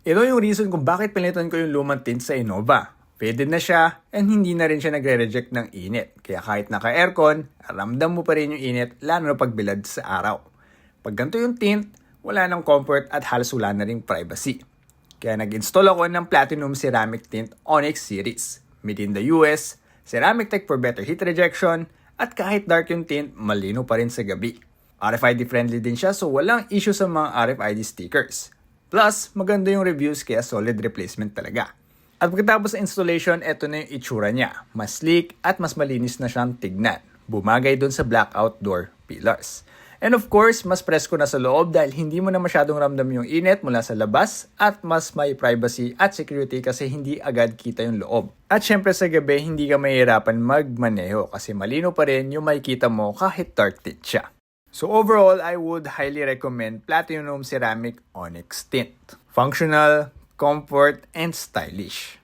Ito yung reason kung bakit pinitan ko yung lumang tint sa Innova. Faded na siya and hindi na rin siya nagre-reject ng init. Kaya kahit naka-aircon, ramdam mo pa rin yung init lalo na pagbilad sa araw. Pag ganito yung tint, wala nang comfort at halos wala na ring privacy. Kaya nag-install ako ng Platinum Ceramic Tint Onyx Series. Made in the US, ceramic tech for better heat rejection, at kahit dark yung tint, malino pa rin sa gabi. RFID friendly din siya so walang issue sa mga RFID stickers. Plus, maganda yung reviews kaya solid replacement talaga. At pagkatapos sa installation, eto na yung itsura niya. Mas sleek at mas malinis na siyang tignan. Bumagay dun sa black outdoor pillars. And of course, mas presko na sa loob dahil hindi mo na masyadong ramdam yung init mula sa labas at mas may privacy at security kasi hindi agad kita yung loob. At syempre sa gabi, hindi ka mahihirapan magmaneho kasi malino pa rin yung makikita mo kahit dark tint siya. So overall, I would highly recommend Platinum Ceramic Onyx Tint. Functional, comfort, and stylish.